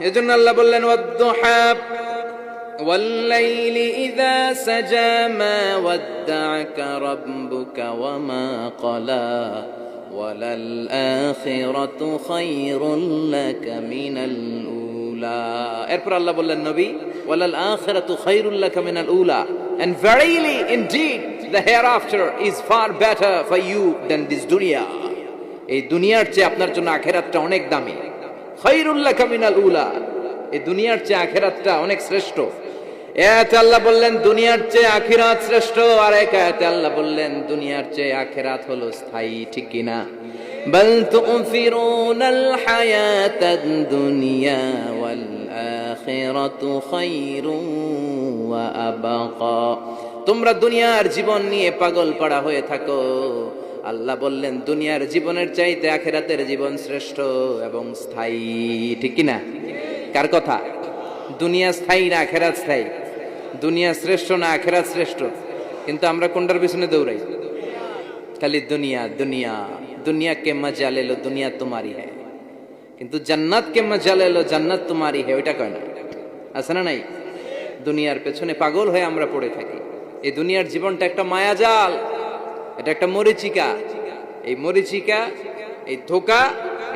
এজন্য আল্লাহ বললেন ওয়াদ-দুহা ওয়াল-লাইলি ইযা সাজা মা ওয়াদ্দা'আকা রাব্বুকা ওয়া মা ক্বালা ওয়ালাল আখিরাতু খায়রুল লাকা মিনাল উলা। এরপর আল্লাহ বললেন নবী ওয়ালাল আখিরাতু খায়রুল লাকা মিনাল উলা, and verily indeed the hereafter is far better for you than this dunya. এই দুনিয়ার চেয়ে আপনার জন্য আখিরাতটা অনেক দামি। খায়রুল লাকা মিনাল উলা, এই দুনিয়ার চেয়ে আখিরাতটা অনেক শ্রেষ্ঠ। এতে আল্লাহ বললেন দুনিয়ার চেয়ে আখিরাত শ্রেষ্ঠ, আর এক আয়াতে আল্লাহ বললেন দুনিয়ার চেয়ে আখিরাত হলো স্থায়ী। ঠিক কি না? বাল তুফিরুনাল হায়াতাদ দুনিয়া ওয়াল আখিরাতু খায়রুন ওয়া আবাকা। তোমরা দুনিয়ার জীবন নিয়ে পাগল পাড়া হয়ে থাকো, আল্লাহ বললেন দুনিয়ার জীবনের চাইতে আখিরাতের জীবন শ্রেষ্ঠ এবং স্থায়ী। ঠিক কি না? কার কথা? দুনিয়া স্থায়ী না আখিরাত স্থায়ী? দুনিয়া শ্রেষ্ঠ না আখিরাত শ্রেষ্ঠ? কিন্তু আমরা কোনটার পিছনে দৌড়াই? খালি দুনিয়া দুনিয়া। দুনিয়া কে মজা লে লো, দুনিয়া তোমারি হ্যায়, কিন্তু জান্নাত কে মজা লে লো, জান্নাত তোমারি হ্যায় ওইটা কয় না। আছে না নাই? দুনিয়ার পেছনে পাগল হয়ে আমরা পড়ে থাকি। এই দুনিয়ার জীবনটা একটা মায়াজাল, এটা একটা মরিচিকা। এই মরিচিকা, এই ধোঁকা,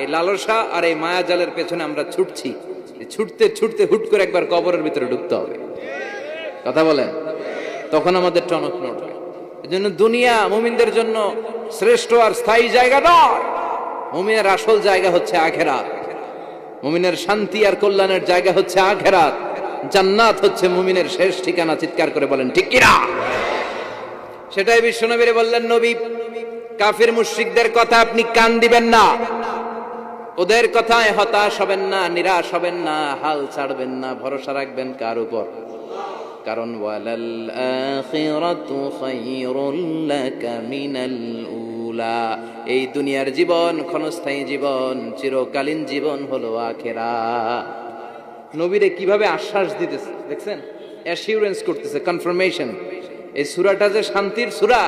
এই লালসা আর এই মায়াজালের পেছনে আমরা ছুটছি। ছুটতে ছুটতে হুট করে একবার কবরের ভিতরে ঢুকতে হবে। কথা বলেন, তখন আমাদের টনক নড়বে। এজন্য দুনিয়া মুমিনদের জন্য শ্রেষ্ঠ আর স্থায়ী জায়গা নয়। মুমিনের আসল জায়গা হচ্ছে আখিরাত। মুমিনের শান্তি আর কল্যাণের জায়গা হচ্ছে আখিরাত। জান্নাত হচ্ছে মুমিনের শেষ ঠিকানা। চিৎকার করে বলেন ঠিক কি না? সেটাই বিশ্বনবীরে বললেন নবী কাফির মুশরিকদের কথা আপনি কান দিবেন না, ওদের কথায় হতাশ হবেন না, নিরাশ হবেন না, হাল ছাড়বেন না, ভরসা রাখবেন কার উপর? কারণ ওয়ালাল আখিরাতু খায়রুল লাকা মিনাল উলা, এই দুনিয়ার জীবন ক্ষণস্থায়ী জীবন, চিরকালীন জীবন হলো আখিরাত। নবীরে কিভাবে আশ্বাস দিতেছে দেখছেন, অ্যাসিউরেন্স করতেছে, কনফার্মেশন। এই সূরাটা যে শান্তির সূরা,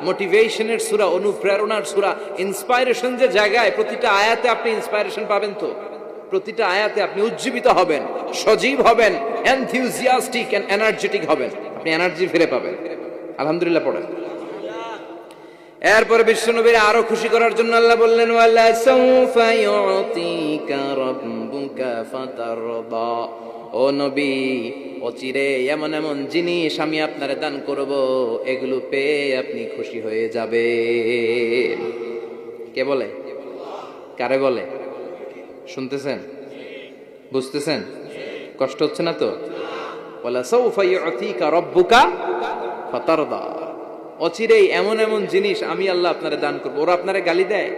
মোটিভেশনের সূরা, অনুপ্রেরণার সূরা, ইন্সপাইরেশন যে জায়গায়, প্রতিটা আয়াতে আপনি ইন্সপাইরেশন পাবেন। তো প্রতিটা আয়াতে আপনি উজ্জীবিত হবেন, সজীব হবেন, এনথিউজিয়াস্টিক এন্ড এনার্জেটিক হবেন, আপনি এনার্জি ফিরে পাবেন। আলহামদুলিল্লাহ পড়েন। এরপরে বিশ্বনবীর আরো খুশি করার জন্য আল্লাহ বললেন ওয়ালা সাউফা ইউতিকা রাব্বুকা ফাতারদা। ও নবী, অচিরে এমন এমন জিনিস আমি আপনারে দান করব, এগুলো পেয়ে আপনি খুশি হয়ে যাবেন। কে বলে? কারে বলে? শুনতেছেন? বুঝতেছেন? কষ্ট হচ্ছে না তো? ওয়ালা সাউফা ইউতিকা রাব্বুকা ফাতারদা। অচিরেই এমন এমন জিনিস আমি আল্লাহ আপনারে দান করবো। ওরা আপনারে গালি দেয়,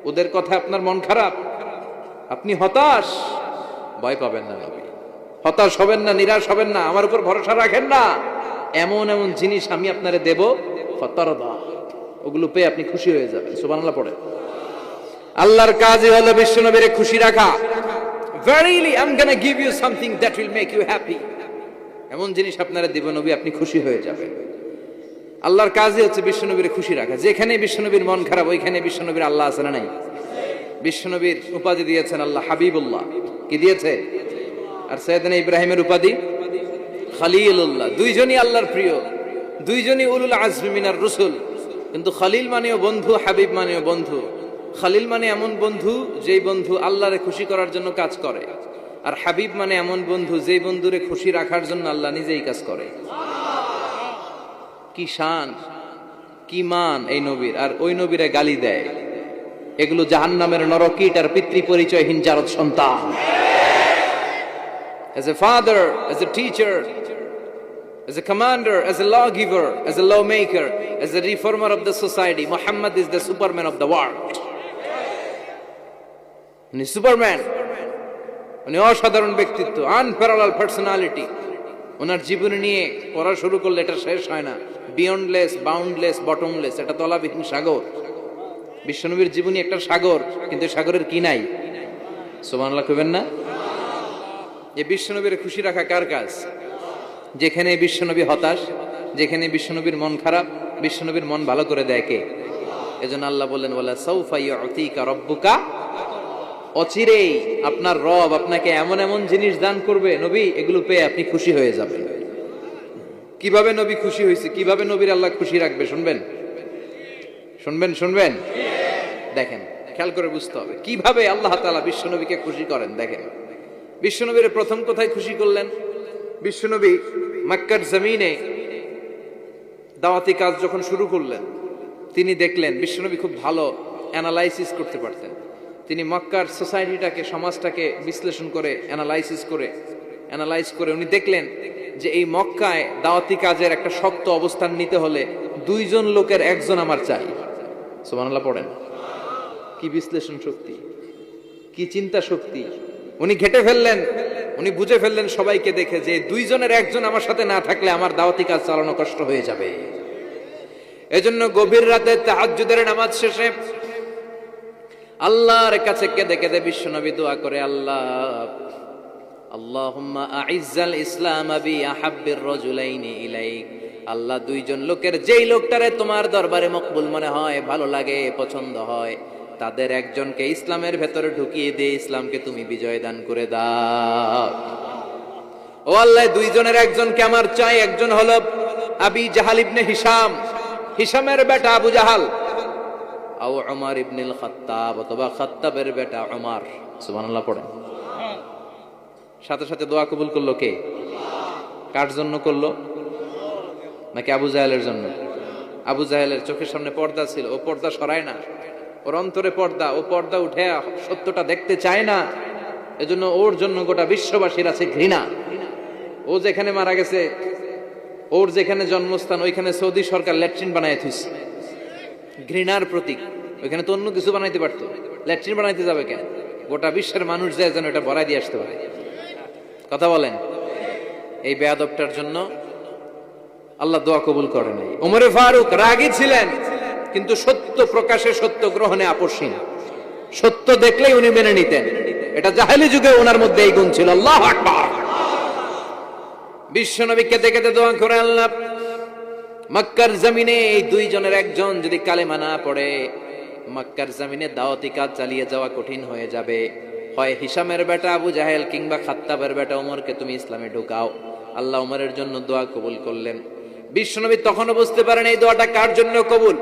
ওদের কথা আপনার মন খারাপ, আপনি হতাশ, ভয় পাবেন না নবী, হতাশ হবেন না, নিরাশ হবেন না, আমার উপর ভরসা রাখেন না। এমন এমন জিনিস আমি আপনারে দেব, ফাতারদা, ওগুলো পেয়ে আপনি খুশি হয়ে যাবেন। সুবহানাল্লাহ পড়ে। আল্লাহর কাজই হলো বিশ্বনবীরে খুশি রাখা। Verily I'm gonna give you something that will make you happy. এমন জিনিস আপনারে দিব নবী, আপনি খুশি হয়ে যাবেন। আল্লাহর কাজই হচ্ছে বিশ্বনবীর খুশি রাখা। যেখানে বিশ্বনবীর মন খারাপ, ওইখানে বিশ্বনবীর আল্লাহ আছে না নাই? বিশ্বনবীর উপাধি দিয়েছেন আল্লাহ হাবিবুল্লাহ। কি দিয়েছে? আর সাইয়েদনা ইব্রাহিমের উপাধি খলিলুল্লাহ। দুইজনই আল্লাহর প্রিয়, দুইজনই উলুল আজমি মিনার রসুল। কিন্তু খলিল মানেও বন্ধু, হাবিব মানেও বন্ধু। খলিল মানে এমন বন্ধু যেই বন্ধু আল্লাহরে খুশি করার জন্য কাজ করে, আর হাবিব মানে এমন বন্ধু যেই বন্ধুরে খুশি রাখার জন্য আল্লাহ নিজেই কাজ করে। কি শান, কি মান এই নবীর! আর ওই নবীরে গালি দেয়। এগুলো জাহান্নামের নরকীট আর পিতৃ পরিচয়হীন জারদ সন্তান। As a father, as a teacher, as a commander, as a lawgiver, as a lawmaker, as a reformer of the society, Muhammad is the superman of the world. উনি সুপারম্যান, উনি অসাধারণ ব্যক্তিত্ব, আনপ্যারালাল পার্সোনালিটি। ওনার জীবনী নিয়ে পড়া শুরু করলে এটা শেষ হয় না। বিয়ন্ডলেস, বাউন্ডলেস, বটমলেস, এটা তলাবিহীন সাগর। বিশ্বনবীর জীবনী একটা সাগর, কিন্তু সাগরের কি নাই? সুবহানাল্লাহ কইবেন না? এই বিশ্বনবীর খুশি রাখা কার কাজ? যেখানে বিশ্বনবী হতাশ, যেখানে বিশ্বনবীর মন খারাপ, বিশ্বনবীর মন ভালো করে দেয় কে? এজন্য আল্লাহ বললেন ওয়ালা সাউফা ইউতিকা রাব্বুকা, অচিরেই আপনার রব আপনাকে এমন এমন জিনিস দান করবে নবী, এগুলো পেয়ে আপনি খুশি হয়ে যাবেন। কিভাবে নবী খুশি হয়েছে, কিভাবে নবীর আল্লাহ খুশি রাখবে শুনবেন শুনবেন শুনবেন দেখেন, খেয়াল করে বুঝতে হবে কিভাবে আল্লাহ তাআলা বিশ্বনবীকে খুশি করেন। দেখেন, বিশ্বনবীর প্রথম কোথায় খুশি করলেন? বিশ্বনবী মক্কার জমিনে দাওয়াতি কাজ যখন শুরু করলেন, তিনি দেখলেন বিশ্বনবী খুব ভালো অ্যানালাইসিস করতে পারতেন। তিনি মক্কার সোসাইটিটাকে, সমাজটাকে বিশ্লেষণ করে অ্যানালাইজ করে উনি দেখলেন যে এই মক্কায় দাওয়াতি কাজের একটা শক্ত অবস্থান নিতে হলে দুইজন লোকের একজন আমার চাই। সুবহানাল্লাহ পড়েন। কি বিশ্লেষণ শক্তি, কি চিন্তা শক্তি! উনি ঘেটে ফেললেন, উনি বুঝে ফেললেন সবাইকে দেখে যে দুইজনের একজন আমার সাথে না থাকলে আমার দাওয়াতি কাজ চালানো কষ্ট হয়ে যাবে। এজন্য গভীর রাতে তাহাজ্জুদের নামাজ শেষে আল্লাহর কাছে কেঁদে কেঁদে বিশ্বনবী দোয়া করে, আল্লাহুম্মা আইজ্জাল ইসলাম বি আহাব্বির রাজুলাইনি ইলাইক। আল্লাহ, দুইজন লোকের যেই লোকটারে তোমার দরবারে মকবুল মনে হয়, ভালো লাগে, পছন্দ হয়, তাদের একজনকে ইসলামের ভেতরে ঢুকিয়ে দিয়ে ইসলামকে তুমি বিজয় দান করে দাও। ও আল্লাহ, দুইজনের একজনকে আমার চাই। একজন হলো আবি জাহাল ইবনে হিশাম, হিশামের বেটা আবু জাহাল, আও উমর ইবনুল খাত্তাব, অথবা খাত্তাবের বেটা উমর। সুবহানাল্লাহ পড়েন। সাথে সাথে দোয়া কবুল করলো কে? কার জন্য করলো? নাকি আবু জাহেলের জন্য? আবু জাহেলের চোখের সামনে পর্দা ছিল, ও পর্দা সরায় না। ওর অন্তরে পর্দা, ও পর্দা উঠে সত্যটা দেখতে চায় না। এজন্য ওর জন্য গোটা বিশ্ববাসীর আছে ঘৃণা। ও যেখানে মারা গেছে, ওর যেখানে জন্মস্থান, ওইখানে সৌদি সরকার ল্যাট্রিন বানায় থুইছে, ঘৃণার প্রতীক। ওইখানে তো অন্য কিছু বানাইতে পারতো, ল্যাট্রিন বানাইতে যাবে কেন? গোটা বিশ্বের মানুষ যায় যেন এটা ভরাই দিয়ে আসতে পারে। কথা বলেন। এই বেয়াদবটার জন্য আল্লাহ দোয়া কবুল করে নাই। ওমরে ফারুক রাগী ছিলেন, কিন্তু সত্য প্রকাশে, সত্য গ্রহণে আপোষহীন। সত্য দেখলেই উনি মেনে নিতেন। এটা জাহেলি যুগে ওনার মধ্যে এই গুণ ছিল। আল্লাহু আকবার। বিশ্বনবী কেঁদে কেঁদে দোয়া করে, আল্লাহ, মক্কার জমিনে এই দুইজনের একজন যদি কালেমা না পড়ে, মক্কার জমিনে দাওয়াতি কাজ চালিয়ে যাওয়া কঠিন হয়ে যাবে। হয় হিশামের বেটা আবু জাহেল কিংবা খাত্তাবের বেটা ওমরকে তুমি ইসলামে ঢুকাও। আল্লাহ ওমরের জন্য দোয়া কবুল করলেন। বিশ্বনবী তখনও বুঝতে পারেন এই দোয়াটা কার জন্য কবুল।